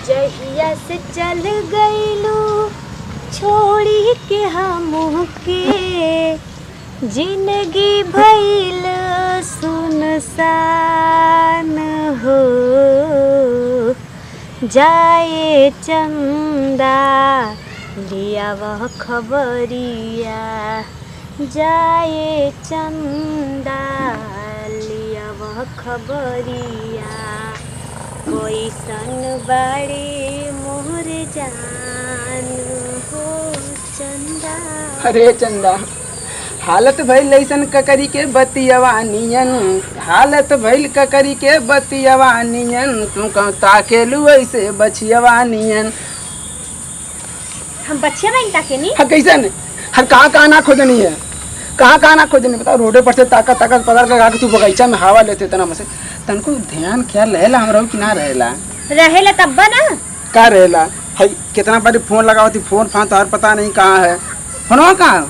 जहिया से चल गईलू छोड़ी के हमके जिंदगी भइल सुनसान हो। जाए चंदा लिया वह खबरिया, जाए चंदा लिया वह खबरिया, कोई सन बड़े मोर जान हो चंदा। अरे चंदा हालत भइल ऐसन ककरी के बतियवानियन, हालत भइल ककरी के बतियवानियन, तुम कहूँ ताकेलू ऐसे बचियवानियन। हम बच्चिया नहीं ताके नहीं। हाँ कैसन हर कहाँ ना खोजनी है, कहाँ ना खोजनी बताओ। रोडे पर से ताकत पकड़ लगा के तू बगीचा में हवा लेते तना मसे तनको ध्यान ख्याल रहेला हमरा कि ना रहेला तब ना का रहेला। है कितना बार फोन लगावती फोन फान तो हर पता नहीं कहाँ है। फोनवा कहाँ?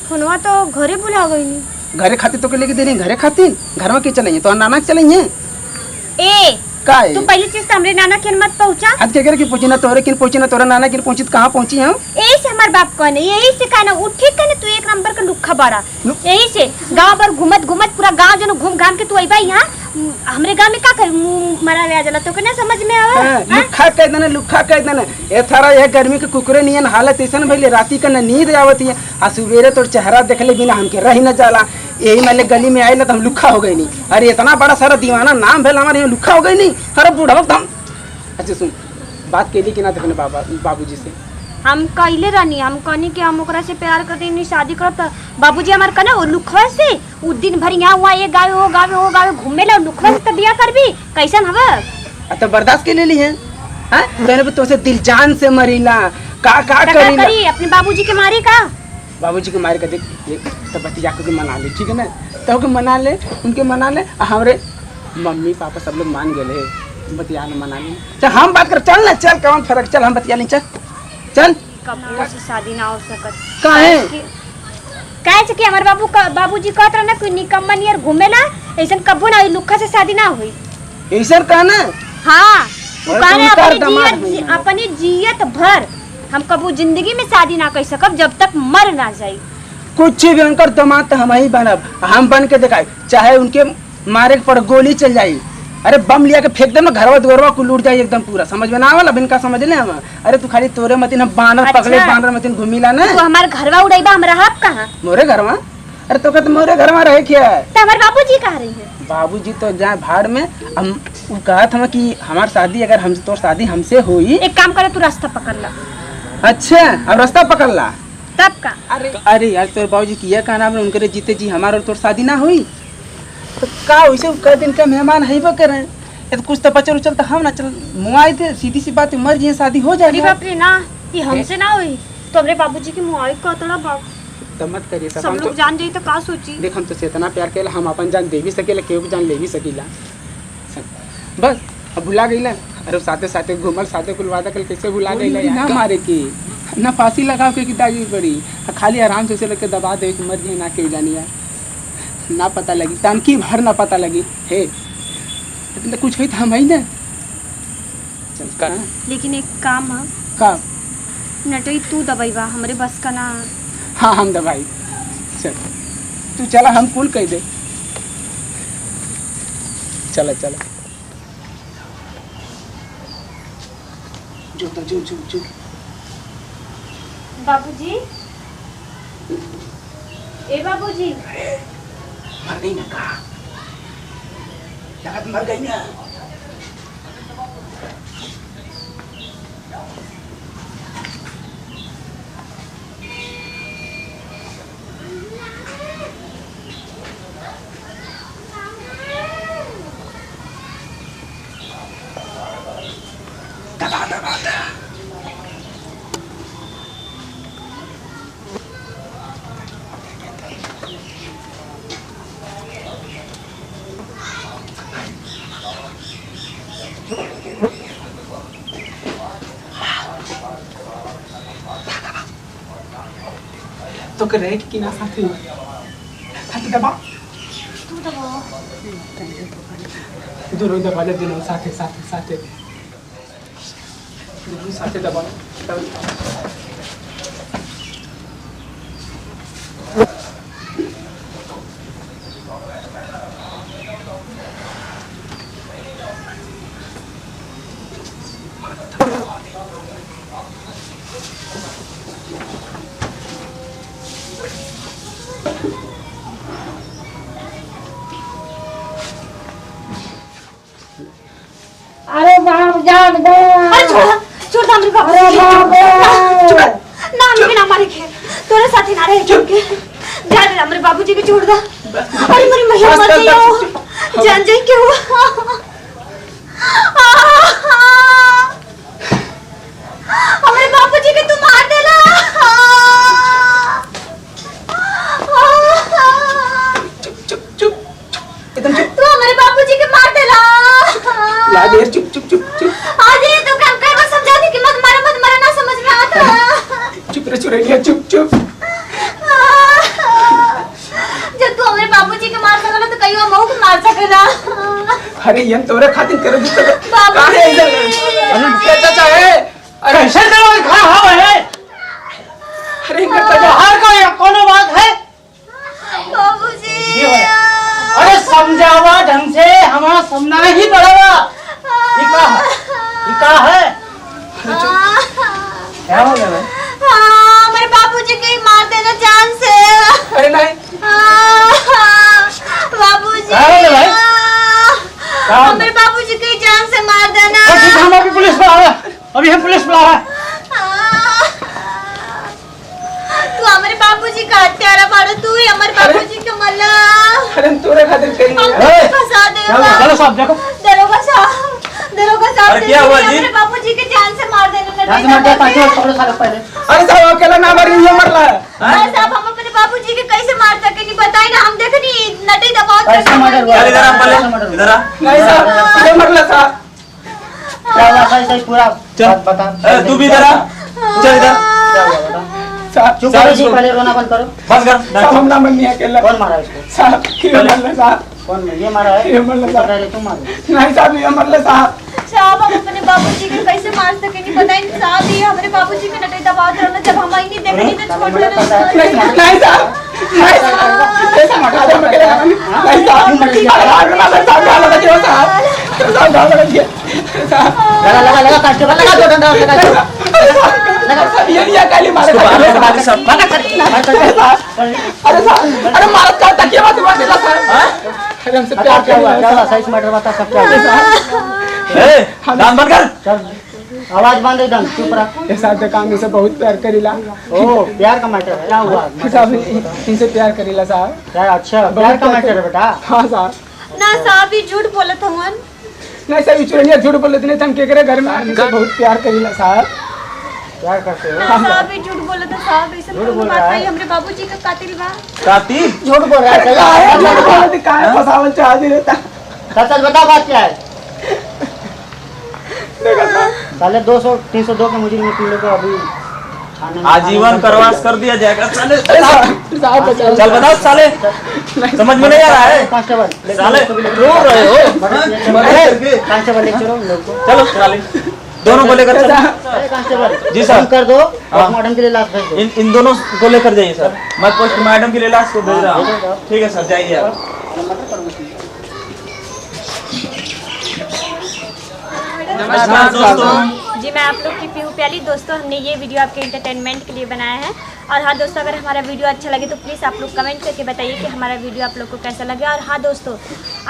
फोनवा तो घरे बुला गई नहीं। घरे खातिर तो के लेके दे रही घरे खातिर घर में के चलेंगे तो नाना के चलेंगे। ए का है तू पहली चीज हमरे नाना के मत पहुंचा। आज के की पहुंची ना तोरे किन पहुंची ना तोरा नाना किन पहुंची कहां पहुंची हम। यही से हमार बाप कहने यही से कहना उ ठीक कहने तू एक नंबर का लुक्खा बाड़ा। यही से गांव भर घूमत घूमत पूरा गांव जनो घूम घाम के तू आइबा यहां हमरे गांव में का कर मुंह मरा ले जाला तो के ना समझ में आवे। लुक्खा कह देना ए थारा ये गर्मी के कुकरे नियन हालत ऐसन भइले राती का न नींद आवत है आ सवेरे तोर चेहरा देखले बिना हमके रही न जाला। यही मैंने गली में आइला तो हम लुक्खा हो गई नहीं। अरे इतना बड़ा सारा दीवाना नाम भेल हमारे लुक्खा हो गई नहीं। अरे बूढ़ा वक्त हम अच्छा सुन बात केली कि ना देखने बाबूजी से हम कहले रहनी हम कहनी कि हम ओकरा से प्यार कर देनी शादी करब त बाबूजी हमार कना ओ लुखवा से उ दिन भर यहां हुआ ये गावे घूमेला लुखवा से त बियाह करबी कैसन हवे। तो बर्दाश्त के ले ली है हां मैंने तो से दिल जान से मरीला का करी अपने बाबूजी के मारी का बाबूजी को मार के देख तो बतिया को मना ले ठीक है ना तो के मना ले उनके मना ले हमरे मम्मी पापा सब लोग मान गए बतिया न मना ले। चल हम बात कर चल ना चल कौन फर्क चल हम बतिया नहीं चल कबो से शादी ना हो सकत काहे से कि हमर बाबूजी कहत रहा ना कोई निकम्मा नियर घूमेला ऐसन कबो ना लुखा से शादी ना होई ऐसन कहना। हां वो कहने अपनी जियत भर हम कबो जिंदगी में शादी ना कर सकब जब तक मर ना जाए। कुछ भी उनकर दामाद तो हम ही बनब हम बन के दिखाए चाहे उनके मारे पर गोली चल जाए। अरे बम लिया के फेंक दे ना घरवा दुआरवा को लूट जाए एकदम पूरा समझ में ना आवला बिन का समझ ले हम। अरे तू खाली तोरे मतिन बानर अच्छा। पकड़े बानर मतिन घुमिला ना तू हमार घरवा उड़ाइबा हमरा हब कहां मोरे घरवा। अरे तो कहत मोरे घरवा रहे क्या त हमर बाबूजी कहां रही है। बाबूजी तो जा भाड़ में हम उ कहत हम कि हमार शादी अगर हम तोर शादी हमसे होई एक काम करे तू रास्ता पकड़ ला। अच्छा अब रास्ता पकड़ ला तब का। अरे यार तोर बाबूजी की ये कहना है उनके जीते जी हमार और तोर शादी ना हुई तो का वैसे कई दिन का मेहमान है वो करे तो कुछ तो पचर उचल तो हम ना चल मुआई थे सीधी सी बात मर जी शादी हो जाएगी। बाप रे ना ये हमसे ना हुई तो हमरे बाबूजी की मुआई का तोड़ा बाप तो मत करिए सब लोग जान जाई तो का सोची। देख हम तो से इतना प्यार केला हम अपन जान दे भी सकेला केहू जान ले भी सकीला बस अब भुला गईला। अरे साथे साथे घूमल साथे कुल वादा कल कैसे भुला गईला ना मारे की ना फांसी लगाओ के दागी पड़ी खाली आराम से लेके दबा दे कि मर जी ना के जानिया ना पता लगी तनकी भर ना पता लगी हे तो कुछ हुई था हम ही ना लेकिन एक काम है का नटई तू दबाईबा हमरे बस का ना। हाँ हम दबाई चल तू चला हम कुल कह दे चला चला जो तो जो बाबूजी ए बाबूजी मर गई ना कहा लगा मर गई ना। दबा तो कर रहे कि ना साथी हाथ दबा तू दबा दोनों दबा ले दोनों साथे साथे साथे साथे दबाओ। अरे बाप जान दे। अरे छोड़ दे हमरे बाबू। अरे बाप रे। ना हमके ना मारे के तोरे साथी ना रहे छोड़ के जा दे हमरे बाबूजी के छोड़ दे। अरे मेरी महिला मत जाओ जान जाए क्यों हमरे बाबूजी के तू मार देला। चुप चुप एकदम चुप। तू हमारे बाबूजी के मार देला। लाज यार चुप चुप चुप चुप। आज ये तो काम कर बस समझा दे कि मत मारा ना समझ में आता। चुप रे चुरैया चुप चुप। जब तू हमारे बाबूजी के मार सकला तो कहीं मऊ को मार सकेला। अरे ये तोरे खातिर कर दी तो बाबूजी। कहां है इधर? अरे क्या चाचा है? अरे कैसे चलो खा हवा है। अरे इनका चाचा बाहर का ये कौन बात है। बाबूजी। अरे समझावा ढंग से हमारा समझना ही पड़ेगा। ये का है क्या हो गया भाई। हमारे बाबूजी के ही मार देना जान से। अरे नहीं बाबूजी क्या हो गया भाई? हमारे बाबूजी के ही जान से मार देना। हम अभी पुलिस बुलावा। अभी हम पुलिस बुलावा। तू हमारे बाबूजी का हत्यारा बाड़ो। तू ही हमारे बाबूजी के मल्ला। अरे हम तोरे खातिर करेंगे। ए, फंसा देगा। चलो साहब देखो। दरोगा साहब अरे क्या हुआ जी? हमारे बाबूजी के जान से मार देने यहाँ से मर जाए पाँचों पकड़ो सारे पहले। अरे साहब अकेला ना मर ये मर रहा है। अरे साहब हम अपने बाबूजी के कैसे मार सके नहीं बताए ना। हम देखनी नटी दबाव कैसे मर्डर हुआ? यार इधर आ कैसे पहले, मर्डर हुआ? इधर आ। नहीं साहब ये मरला साहब। क्या हुआ सही सही पूरा चल। बात बता। तू भी इधर आ। चल इधर क्या हुआ बता। साहब चुप करो जी पहले रोना बंद करो। बस कर साहब हम ना मरनी है अकेला। कौन मारा इसको। साहब ये मरला साहब। कौन ये मारा है। ये मरला साहब। पकड़ ले तुम मारो। नहीं साहब ये मरला साहब। साहब हम अपने बाबूजी के कैसे मार सके नहीं बताए नहीं। साहब ये हमारे बाबूजी के नटी दबाव रहना जब हम नहीं देखनी तो छोड़ नहीं देना। नहीं साहब नहीं साहब ऐसा मत करो मैं अकेला नहीं साहब। अरे ना साहब गाल लगा दियो साहब। साहब गाल लगा दियो साहब। लगा लगा कांस्टेबल लगा दो डंडा लगा। ये काली मारे बाकी सब अरे साहब अरे मारत का तकिया मत मार देला साहब। अरे हमसे प्यार क्या हुआ किया सही से मैटर बता सब क्या हुआ। ए दाम बंद कर। चल आवाज बंद एकदम चुप रह। ये साहब काम से बहुत प्यार करीला। ओ प्यार का मैटर है। क्या हुआ साहब इनसे प्यार करीला साहब। क्या अच्छा प्यार का मैटर है बेटा। हाँ साहब। ना साहब ये झूठ बोलत हवन। नहीं साहब चुरैया झूठ बोल देते हम के करे घर में इनसे बहुत प्यार करीला साहब। प्यार करते हो। ना साहब ये झूठ बोलत है। साहब ऐसे झूठ कोई बोल बात रहा है। नहीं। हमरे बाबूजी का कातिल बा। कातिल झूठ बोल रहा है। काहे फसावल चाह दे देता। सच बता बात क्या है। साले 200-302 के मुझे निकले को अभी थाने में आजीवन करवास कर दिया जाएगा साले। साहब बचाओ। चल बताओ साले समझ में नहीं आ रहा है। कांस्टेबल साले रो रहे हो। कांस्टेबल ले चलो लोग को। चलो साले दोनों को लेकर चलो। अरे कांस्टेबल जी सर। फोन कर दो हाँ। मैडम के लिए लाश भेज दो। इन दोनों को लेकर जाइए सर। मैं पोस्ट मैडम के लिए लाश को भेज रहा हूँ। ठीक है सर जाइए आप। नमस्कार दोस्तों। जी मैं आप लोग की पीहू प्याली। दोस्तों हमने ये वीडियो आपके एंटरटेनमेंट के लिए बनाया है। और हाँ दोस्तों अगर हमारा वीडियो अच्छा लगे तो प्लीज़ आप लोग कमेंट करके बताइए कि हमारा वीडियो आप लोग को कैसा लगे। और हाँ दोस्तों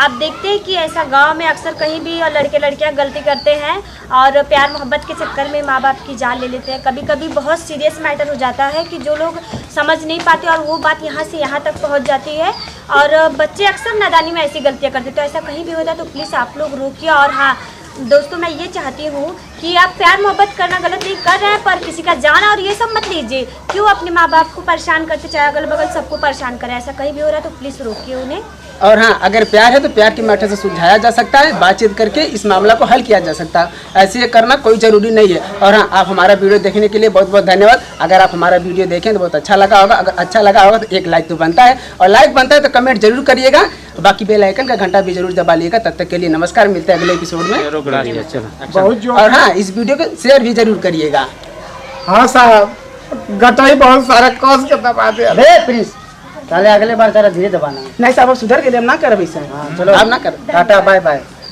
आप देखते हैं कि ऐसा गांव में अक्सर कहीं भी लड़के लड़कियां गलती करते हैं और प्यार मोहब्बत के चक्कर में माँ बाप की जान ले लेते हैं। कभी कभी बहुत सीरियस मैटर हो जाता है कि जो लोग समझ नहीं पाते और वो बात यहाँ से यहाँ तक पहुँच जाती है और बच्चे अक्सर नादानी में ऐसी गलतियाँ करते हैं। तो ऐसा कहीं भी होता है तो प्लीज़ आप लोग रोकिए। और हाँ दोस्तों मैं ये चाहती हूँ कि आप प्यार मोहब्बत करना गलत नहीं कर रहे हैं पर किसी का जाना और ये सब मत लीजिए। क्यों अपने माँ बाप को परेशान करते चाहे अगल बगल सबको परेशान करें। ऐसा कहीं भी हो रहा है तो प्लीज़ रोकिए उन्हें। और हाँ, अगर प्यार है तो प्यार के मैटर से सुलझाया जा सकता है, बातचीत करके इस मामला को हल किया जा सकता है। ऐसे करना कोई ज़रूरी नहीं है। और हाँ, आप हमारा वीडियो देखने के लिए बहुत बहुत धन्यवाद। अगर आप हमारा वीडियो देखें तो बहुत अच्छा लगा होगा, अगर अच्छा लगा होगा तो एक लाइक तो बनता है, और लाइक बनता है तो कमेंट जरूर करिएगा, बाकी बेल आइकन का घंटा भी जरूर दबा लिएगा। तब तक के लिए नमस्कार, मिलते हैं अगले एपिसोड में। और हाँ, इस वीडियो को शेयर भी जरूर करिएगा। हाँ साहब, गटाई बहुत सारा कस के दबा दे। अरे प्रिंस, ताले अगले बार जरा धीरे दबाना। नहीं साहब, अब सुधर के लिए हम ना कर, हाँ चलो, आप ना कर। Tata bye bye.